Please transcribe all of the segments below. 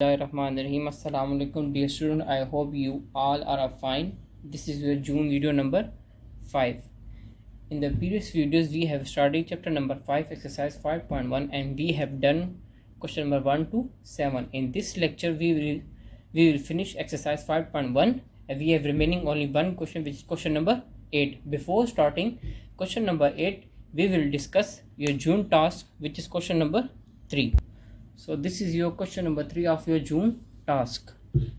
Bismillahirrahmanirrahim. Assalamu alaikum dear student. I hope you all are fine. This is your June video number 5. In the previous videos we have studied chapter number 5 exercise 5.1 and we have done question number 1 to 7. In this lecture we will finish exercise 5.1 and we have remaining only one question, which is question number 8. Before starting question number 8 we will discuss your June task, which is question number 3. So this is your question number 3 of your June task.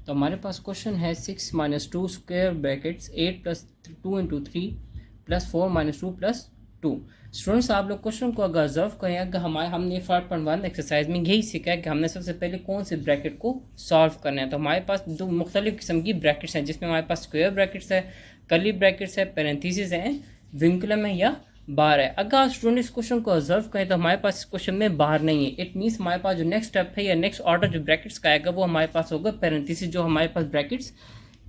तो हमारे पास question है 6 - 2 square brackets 8 + 2 × 3 + 4 - 2 + 2. Students आप लोग question को अगर observe करें, अगर हमने 5.1 एक्सरसाइज में यही सीखा है कि हमने सबसे पहले कौन से ब्रैकेट को सॉल्व करना है. तो हमारे पास दो मुख्तलिफ किस्म की ब्रैकेट्स हैं, जिसमें हमारे पास स्क्वायर ब्रैकेट्स है, कर्ली ब्रैकेट्स है, पैरेंथेसिस है, विंकुलम है या बार है. अगर आप स्टूडेंट इस क्वेश्चन को ऑब्जर्व करें तो हमारे पास इस क्वेश्चन में बार नहीं है. इट मीन्स हमारे पास जो नेक्स्ट स्टेप है या नेक्स्ट ऑर्डर जो ब्रैकेट्स का आएगा वो हमारे पास होगा पैरेंथेसिस, जो हमारे पास ब्रैकेट्स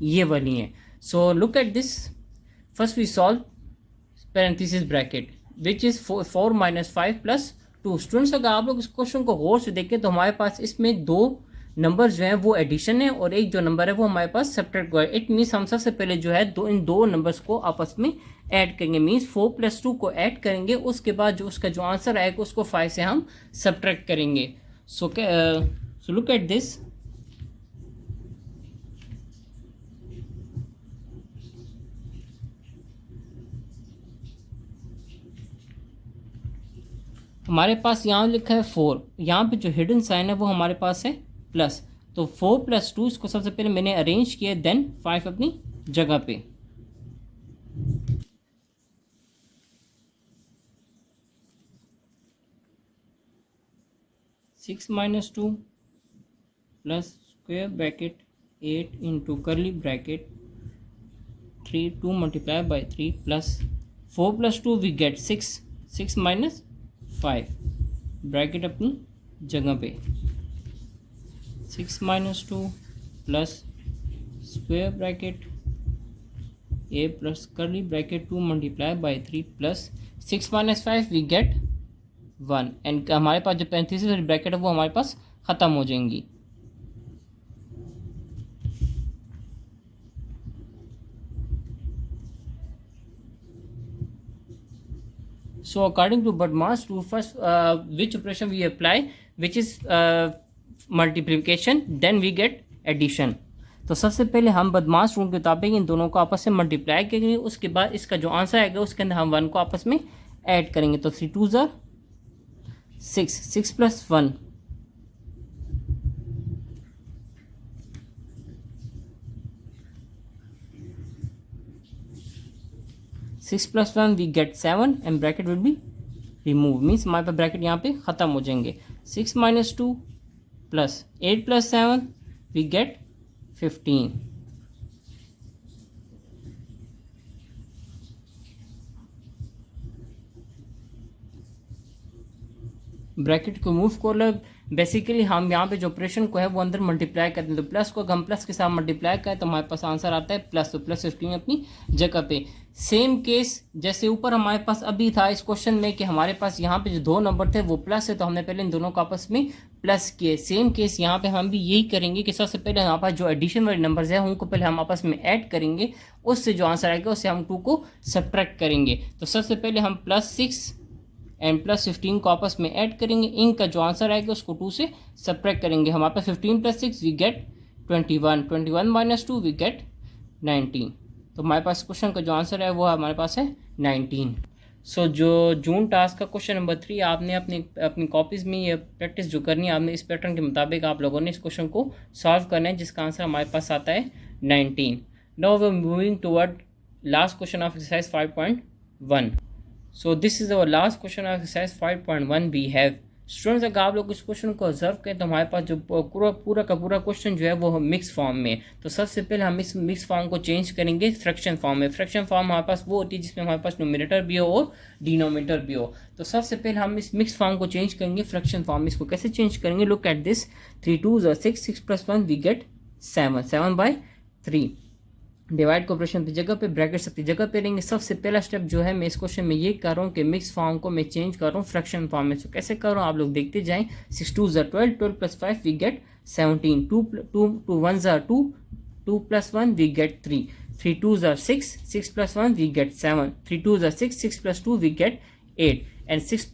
ये वाली हैं. So look at this. First we solve parenthesis bracket which is 4 - 5 + 2. Students अगर आप लोग इस क्वेश्चन को गौर से देखें तो हमारे पास इसमें दो नंबर जो हैं वो एडिशन है और एक जो नंबर है वो हमारे पास सब्ट्रैक्ट हुआ है. इट मीन्स हम सबसे पहले जो है इन दो नंबर्स को आपस में ऐड करेंगे. मीन्स 4 + 2 को ऐड करेंगे, उसके बाद जो उसका जो आंसर आएगा उसको 5 से हम सब्ट्रैक्ट करेंगे. सो लुक एट दिस. हमारे पास यहाँ लिखा है 4, यहाँ पे जो हिडन साइन है वो हमारे पास है प्लस. तो 4 + 2 इसको सबसे पहले मैंने अरेंज किया, देन 5 अपनी जगह पे. Six - 2 plus square bracket 8 × curly bracket 3 2 × 3 plus 4 + 2 we get 6 6 - 5 bracket अपनी जगह पे. 6 - 2 plus square bracket a plus curly bracket 2 × 3 plus 6 - 5 we get 1. And हमारे पास जो पैरेंथेसिस वाली ब्रैकेट है वो हमारे पास ख़त्म हो जाएंगी. So according to Bardmans rule, first which operation we apply, which is multiplication, then we get addition. तो सबसे पहले हम बदमाश रूल के मुताबिक इन दोनों को आपस में मल्टीप्लाई करेंगे, उसके बाद इसका जो आंसर आएगा उसके अंदर हम 1 को आपस में ऐड करेंगे. तो 3 2 6 6 + 1 6 + 1 we get 7 and bracket will be remove. Means हमारे पास ब्रैकेट यहाँ पे ख़त्म हो जाएंगे. 6 - 2 प्लस 8 + 7 वी गेट 15. ब्रैकेट को मूव को लग बेसिकली हम यहाँ पे जो ऑपरेशन को है वो अंदर मल्टीप्लाई करते हैं. तो प्लस को हम प्लस के साथ मल्टीप्लाई करें तो हमारे पास आंसर आता है प्लस. तो प्लस 15 अपनी जगह पे. सेम केस जैसे ऊपर हमारे पास अभी था इस क्वेश्चन में कि हमारे पास यहाँ पे जो दो नंबर थे वो प्लस है, तो हमने पहले इन दोनों को आपस में प्लस किए. सेम केस यहाँ पे हम भी यही करेंगे कि सबसे पहले हमारे पास जो एडिशन वाले नंबर्स हैं उनको पहले हम आपस में ऐड करेंगे, उससे जो आंसर आएगा उससे हम 2 को सब्ट्रैक्ट करेंगे. तो सबसे पहले हम +6 एंड +15 को आपस में ऐड करेंगे. इनका जो आंसर आएगा उसको 2 से सब्ट्रैक्ट करेंगे. हमारे पास 15 + 6 वी गेट 21 21 - 2 वी गेट 19. तो हमारे पास क्वेश्चन का जो आंसर है वो हमारे पास है 19. सो जो जून टास्क का क्वेश्चन नंबर 3 आपने अपनी कॉपीज़ में ये प्रैक्टिस जो करनी है, आपने इस पैटर्न के मुताबिक आप लोगों ने इस क्वेश्चन को सॉल्व करना है, जिसका आंसर हमारे पास आता है 19. Now we are moving toward last question of exercise 5.1. So this is our last question of exercise 5.1 we have. Students अगर आप लोग इस क्वेश्चन को ऑब्जर्व करें तो हमारे पास जो पूरा का पूरा क्वेश्चन जो है वो मिक्स फॉर्म में. तो सबसे पहले हम इस मिक्स फॉर्म को चेंज करेंगे फ्रैक्शन फॉर्म में. फ्रैक्शन फॉर्म हमारे पास वो होती है जिसमें हमारे पास न्यूमरेटर भी हो और डिनोमिनेटर भी हो. तो सबसे पहले हम इस मिक्स फॉर्म को चेंज करेंगे फ्रैक्शन फॉर्म में. इसको कैसे चेंज करेंगे? Look at this. 3 2 6 6 + 1 we get 7 7/3. Divide को ऑपरेशन की जगह पे, ब्रैकेट अपनी जगह पे लेंगे. सबसे पहला स्टेप जो है मैं इस क्वेश्चन में ये कर रहा हूँ कि मिक्स फॉर्म को मैं चेंज कर रहा हूँ फ्रैक्शन फॉर्म में. तो कैसे कर रहा हूँ आप लोग देखते जाएं. 6 2 12 12 + 5 we gate 17, 2 1s are 2, 2 plus 1 we get 3, 3 2s are 6, 6 plus 1 we get 7, 3 2s are 6, 6 plus 2 we get 8, and 6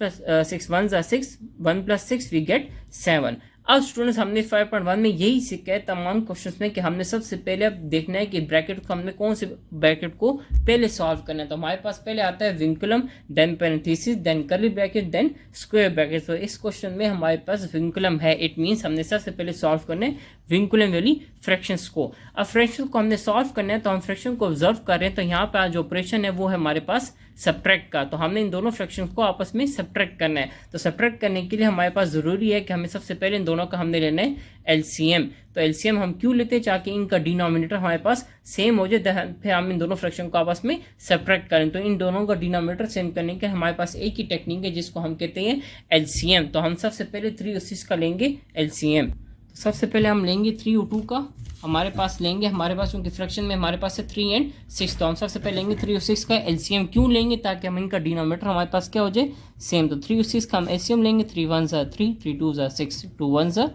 1s are 6, 1 plus 6 we get 7. अब स्टूडेंट्स हमने 5.1 में यही सीखा है तमाम क्वेश्चंस में कि हमने सबसे पहले अब देखना है कि ब्रैकेट को हमने कौन से ब्रैकेट को पहले सॉल्व करना है. तो हमारे पास पहले आता है vinculum, then parenthesis, then curly bracket, then square bracket. तो इस क्वेश्चन में हमारे पास विंकुलम है. इट मीन्स हमने सबसे पहले सॉल्व करना है विंकुलम वाली फ्रैक्शंस को. अब फ्रैक्शन को हमने सॉल्व करना है तो हम फ्रैक्शन को ऑब्जर्व कर रहे हैं. तो यहाँ पर जो ऑपरेशन है वो है हमारे पास सब्ट्रैक्ट का. तो हमने इन दोनों फ्रैक्शन को आपस में सब्ट्रैक्ट करना है. तो सब्ट्रैक्ट करने के लिए हमारे पास ज़रूरी है कि हमें सबसे पहले इन दोनों का हमने लेना है एलसीएम. तो एलसीएम हम क्यों लेते हैं? ताकि इनका डिनोमिनेटर हमारे पास सेम हो जाए, फिर हम इन दोनों फ्रैक्शन को आपस में सब्ट्रैक्ट करें. तो इन दोनों का डिनोमिनेटर सेम करने के हमारे पास एक ही टेक्निक है जिसको हम कहते हैं एलसीएम. तो हम सबसे पहले 3 और 6 का लेंगे एलसीएम. तो सबसे पहले हम लेंगे 3 और 2 का. हमारे पास लेंगे, हमारे पास क्योंकि फ्रैक्शन में हमारे पास है 3 और 6. तो हम सबसे पहले लेंगे 3 और 6 का एलसीएम. क्यों लेंगे? ताकि हम इनका डिनोमिनेटर हमारे पास क्या हो जाए, सेम. तो 3 और 6 का हम एलसीएम लेंगे. 3 1s are 3, 3 2s are 6, 2 1s are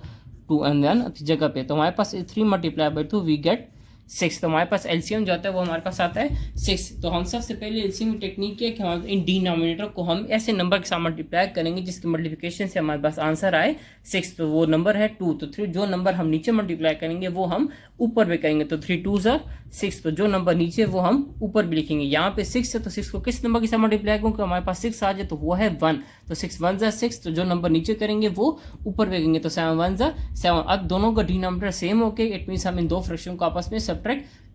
2 and then जगह पे. तो हमारे पास 3 मल्टीप्लाई बाई 2 वी गेट 6. तो हमारे पास एलसीएम जो आता है वो हमारे पास आता है 6. तो हम सबसे पहले एलसीएम की टेक्निक है कि हम इन डिनोमिनेटर को हम ऐसे नंबर के साथ मल्टीप्लाई करेंगे जिसकी मल्टीप्लिकेशन से हमारे पास आंसर आए 6. तो वो नंबर है 2. तो 3 जो नंबर हम नीचे मल्टीप्लाई करेंगे वो हम ऊपर भी करेंगे. तो 3 2s are 6. तो जो नंबर नीचे वो हम ऊपर भी लिखेंगे. यहाँ पे 6 है तो 6 को किस नंबर के साथ मल्टीप्लाई करूँगा? हमारे पास 6 आ जाए तो वो है 1. तो 6 1s are 6. तो जो नंबर नीचे करेंगे वो ऊपर भी करेंगे. तो 7 1s are 7. अब दोनों का डिनोमिनेटर सेम हो गए. इट मीन्स हम इन दो फ्रैक्शन को आपस में सब्ट्रैक्ट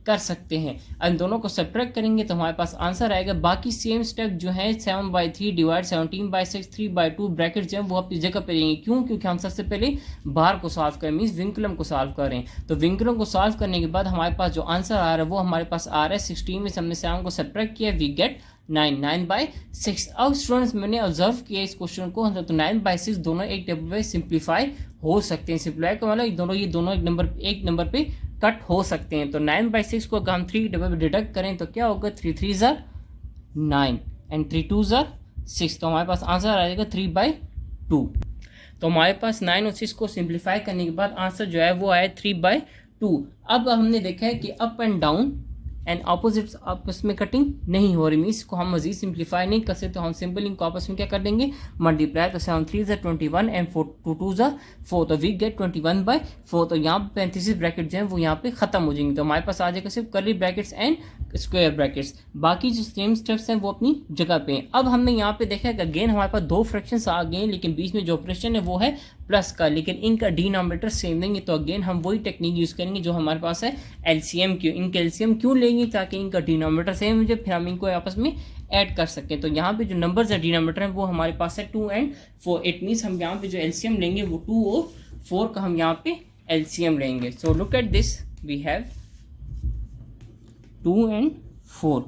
कर सकते हैं. इन दोनों को सब्ट्रैक्ट करेंगे तो हमारे पास आंसर आएगा. बाकी सेम स्टेप जो है 7/3 डिवाइड 17/6 3/2 ब्रैकेट जो है वो अपनी जगह पे रहेंगे. क्यों? क्योंकि हम सबसे पहले बाहर को सॉल्व करें, मीन्स विंकुलम को सॉल्व करें. तो विंकुलम को सॉल्व करने के बाद हमारे पास जो आंसर आ रहा है वो हमारे पास आ रहा है 16 में से हमने 7 को सब्ट्रैक्ट किया, वी गेट 9/6. अब स्टूडेंट्स मैंने ऑब्जर्व किया इस क्वेश्चन को. तो 9/6 दोनों एक टेबल पे सिंप्लीफाई हो सकते हैं. सिंप्लीफाई का मतलब ये दोनों एक नंबर पे कट हो सकते हैं. तो 9/6 को अगर हम 3 टेबल पे डिडक्ट करें तो क्या होगा? 3 3s are 9 and 3 2s are 6. तो हमारे पास आंसर आ जाएगा 3/2. तो हमारे पास 9 और 6 को सिंप्लीफाई करने के बाद आंसर जो है वो आया 3/2. अब हमने देखा है कि up and down and opposites आपस में कटिंग नहीं हो रही. मीन्स को हम मजीद सिंप्लीफाई नहीं कर सकते. तो हम सिंपल इनको आपस में क्या कर देंगे? मल्टीप्लाई. तो 7 3s are 21 and 4 2 2s are 4. तो वी गेट 21/4. तो यहाँ पे पैरेंथेसिस ब्रैकेट जो है वो यहाँ पे खत्म हो जाएंगे. तो हमारे पास आ जाएगा सिर्फ curly brackets and square brackets. बाकी जो सेम स्टेप्स हैं वो अपनी जगह पे हैं. अब हमने यहाँ पे देखा है कि अगेन हमारे पास 2 फ्रैक्शंस आ गए हैं, लेकिन बीच में जो ऑपरेशन है वो है प्लस का, लेकिन इनका डिनोमिनेटर सेम देंगे. तो अगेन हम वही टेक्निक यूज़ करेंगे जो हमारे पास है एलसीएम की. इनके एलसीएम क्यों लेंगे? ताकि इनका डिनोमिनेटर सेम हो जाए, फिर हम इनको आपस में ऐड कर सकें. तो यहाँ पे जो नंबर्स है डिनोमिनेटर है वो हमारे पास है 2 and 4. इट मीन्स हम यहाँ पे जो एलसीएम लेंगे वो 2 और 4 का हम यहाँ पे एलसीएम लेंगे. So look at this, we have 2 and 4.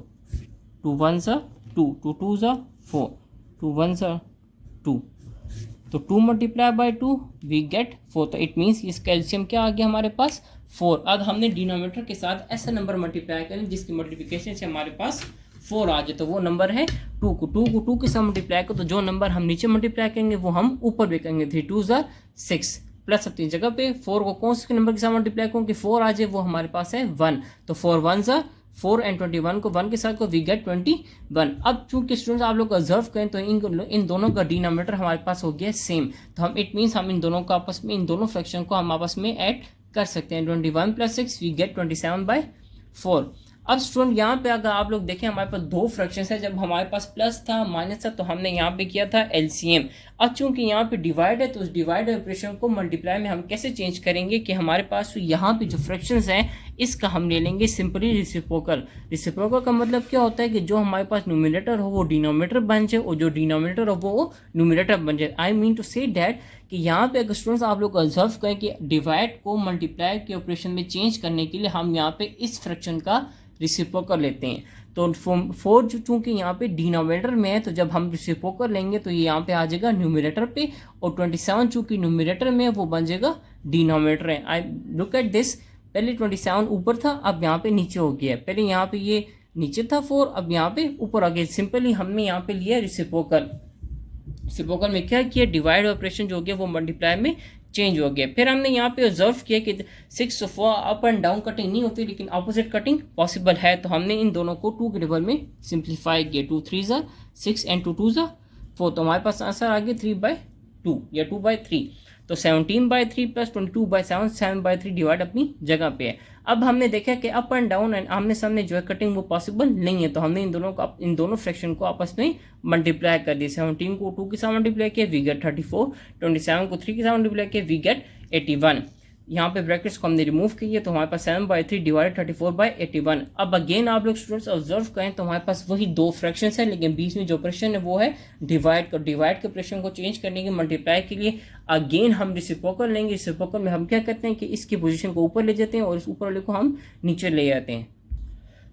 2 1s are 2, 2 2s are 4, 2 1s are 2. तो 2 मल्टीप्लाई बाई 2 वी गेट 4. तो इट मीन्स इसका एलसीएम क्या आ गया हमारे पास? 4. अब हमने डिनोमिनेटर के साथ ऐसा नंबर मल्टीप्लाई करें जिसकी मल्टीप्लिकेशन से हमारे पास 4 आ जाए. तो वो नंबर है 2 को 2 के साथ मल्टीप्लाई करो. तो जो नंबर हम नीचे मल्टीप्लाई करेंगे वो हम ऊपर भी करेंगे. 3 2s are 6 प्लस अपनी जगह पे 4 को कौन से नंबर के साथ मल्टीप्लाई करूँ कि 4 आ जाए? वो हमारे पास है 1. तो 4 1s are 4 एंड 21 को 1 के साथ को वी गेट 21. अब चूंकि स्टूडेंट्स आप लोग ऑब्जर्व करें तो इन दोनों का डिनोमिनेटर हमारे पास हो गया सेम. तो हम इट मीन्स हम इन दोनों को आपस में, इन दोनों फ्रैक्शन को हम आपस में ऐड कर सकते हैं. 21 + 6 वी गेट 27/4. अब स्टूडेंट यहाँ पे अगर आप लोग देखें हमारे पास 2 फ्रैक्शंस है. जब हमारे पास प्लस था माइनस था तो हमने यहाँ पे किया था एलसीएम. अब चूंकि यहाँ पे डिवाइड है तो उस डिवाइड ऑपरेशन को मल्टीप्लाई में हम कैसे चेंज करेंगे कि हमारे पास यहाँ पे जो फ्रैक्शंस हैं इसका हम ले लेंगे सिंपली रेसिप्रोकल. रेसिप्रोकल का मतलब क्या होता है कि जो हमारे पास न्यूमरेटर हो वो डिनोमिनेटर बन जाए और जो डिनोमिनेटर हो वो न्यूमरेटर बन जाए. I mean to say that कि यहाँ पे अगर स्टूडेंट्स आप लोग ऑब्जर्व करें कि डिवाइड को मल्टीप्लाई के ऑपरेशन में चेंज करने के लिए हम यहाँ पे इस फ्रैक्शन का रेसिप्रोकल लेते हैं. तो 4 जो चूँकि यहाँ पे डिनोमिनेटर में है तो जब हम रेसिप्रोकल लेंगे तो ये यहाँ पे आ जाएगा न्यूमरेटर पे, और 27 चूँकि न्यूमरेटर में है वो बन जाएगा डिनोमिनेटर है. आई लुक एट दिस, पहले 27 ऊपर था अब यहाँ पे नीचे हो गया. पहले यहाँ पे ये नीचे था 4 अब यहाँ पे ऊपर आ गया. सिंपली हमने यहाँ पे लिया रेसिप्रोकल. रेसिप्रोकल में क्या किया? डिवाइड ऑपरेशन जो हो गया वो मल्टीप्लाई में चेंज हो गया। फिर हमने यहाँ पे ऑब्जर्व किया कि 6 of up and down cutting नहीं होती लेकिन अपोजिट कटिंग पॉसिबल है, तो हमने इन दोनों को 2 के टेबल में सिंप्लीफाई किया। 2 3 6 एंड 2 2 4, तो हमारे पास आंसर आ गया 3/2 या 2/3। तो 17/3 प्लस 22/7, 7/3 डिवाइड अपनी जगह पे है। अब हमने देखा कि अप एंड डाउन एंड आमने सामने जो है कटिंग वो पॉसिबल नहीं है, तो हमने इन दोनों फ्रैक्शन को आपस में मल्टीप्लाई कर दिया। 17 को 2 के साथ मल्टीप्लाई किया, वी गेट 34। 27 को 3 के साथ मल्टीप्लाई किया, वी गेट 81। यहाँ पे ब्रैकेट्स को हमने रिमूव किए तो हमारे पास 7/3 डिवाइड 34/81। अब अगेन आप लोग स्टूडेंट्स ऑब्जर्व करें तो हमारे पास वही दो फ्रैक्शंस है लेकिन बीच में जो ऑपरेशन है वो है डिवाइड के ऑपरेशन को चेंज करने के मल्टीप्लाई के लिए अगेन हम रेसिप्रोकल लेंगे। रेसिप्रोकल में हम क्या करते हैं कि इसकी पोजीशन को ऊपर ले जाते हैं और इस ऊपर वाले को हम नीचे ले आते हैं।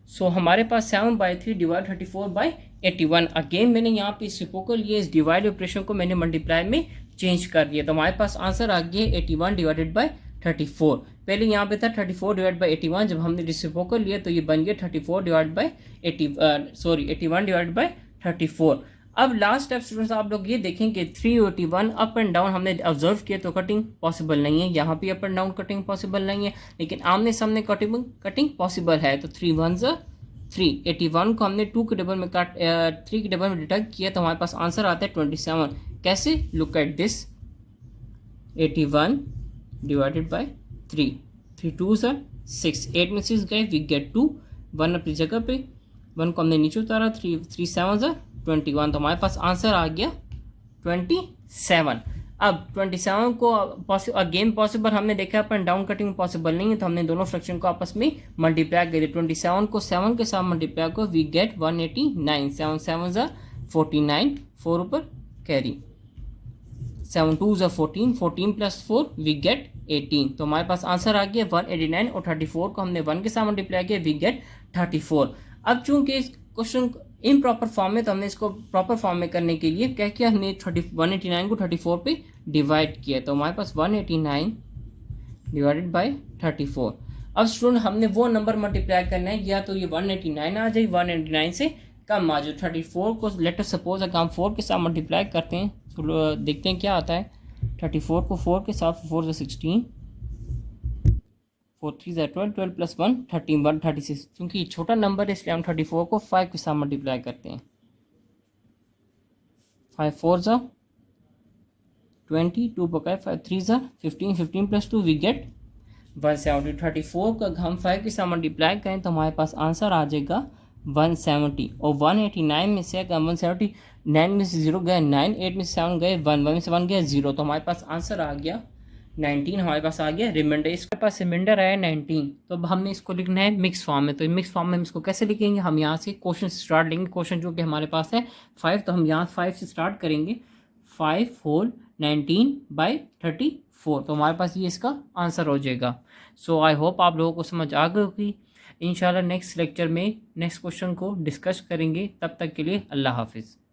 सो हमारे पास 7/3 डिवाइड 34/81। अगेन मैंने यहाँ पे रेसिप्रोकल लिए, इस डिवाइड ऑपरेशन को मैंने मल्टीप्लाई में चेंज कर दिया, तो हमारे पास आंसर आ गया 81 डिवाइडेड बाई 34। पहले यहाँ पे था 34 डिवाइड बाई 81, जब हमने रेसिप्रोकल लिया तो ये बन गया 34 डिवाइड बाई 81 डिवाइड बाई 34। अब लास्ट स्टेप स्टूडेंट्स आप लोग ये देखें कि 381 अप एंड डाउन हमने ऑब्जर्व किया तो कटिंग पॉसिबल नहीं है, यहाँ पे up and down cutting possible नहीं है लेकिन आमने सामने कटिंग पॉसिबल है। तो 3 1 3, 81 को हमने 2 के टेबल में 3 के टेबल में डिडक्ट किया तो हमारे पास आंसर आता है 27। कैसे? Look at this, 81 divided by 3, 3 2 6, 8 में 6 गए, वी गेट 2, 1 अपनी जगह पे, 1 को हमने नीचे उतारा, 3 7 21, तो हमारे पास आंसर आ गया 27। अब 27 को अगेन पॉसिबल हमने देखा अपन डाउन कटिंग पॉसिबल नहीं है तो हमने दोनों फ्रैक्शन को आपस में मल्टीप्लाई कर दिया। 27 को 7 के साथ मल्टीप्लाई को, वी गेट 189, 7 7 49, 4 ऊपर कैरी, 7 2 14, 14 प्लस 4 वी गेट 18, तो हमारे पास आंसर आ गया 189 और 34 को हमने 1 के साथ मल्टीप्लाई किया, वी गेट 34। अब चूंकि इस क्वेश्चन इन प्रॉपर फॉर्म में तो हमने इसको प्रॉपर फॉर्म में करने के लिए क्या किया, हमने 189 को 34 पे डिवाइड किया, तो हमारे पास 189 डिवाइडेड बाय 34। अब स्टूडेंट हमने वो नंबर मल्टीप्लाई करना है या तो ये 189 आ जाए 189 से कम आ जाए। 34 को लेट अस सपोज अगर हम 4 के साथ मल्टीप्लाई करते हैं तो देखते हैं क्या आता है। 34 को 4 के साथ 4 से 16, 4 3 12, 12 प्लस 1 13, 136, क्योंकि ये छोटा नंबर है इसलिए हम 34 को 5 के साथ मल्टीप्लाई करते हैं। 5 4 20, 2 बकाए 5 3 15, 15 प्लस 2 वी गेट 170। 34 का हम 5 के साथ मल्टीप्लाई करें तो हमारे पास आंसर आ जाएगा 170। और 189 में से अगर 179 में से 0 गया 9, 8 में से 7 गए 1, 1 में से 1 गया 0, तो हमारे पास आंसर आ गया 19। हमारे पास आ गया रिमाइंडर, इसके पास रिमाइंडर आया 19। तो अब हमने इसको लिखना है मिक्स फॉर्म में, तो मिक्स फॉर्म में हम इसको कैसे लिखेंगे, हम यहाँ से क्वेश्चन स्टार्ट लेंगे। क्वेश्चन जो कि हमारे पास है 5, तो हम यहाँ 5 से स्टार्ट करेंगे। 5 4 19/34, तो हमारे पास ये इसका आंसर हो जाएगा। सो आई होप आप लोगों को समझ आ गई होगी। इंशाल्लाह नेक्स्ट लेक्चर में नेक्स्ट क्वेश्चन को डिस्कस करेंगे। तब तक के लिए अल्लाह हाफिज़।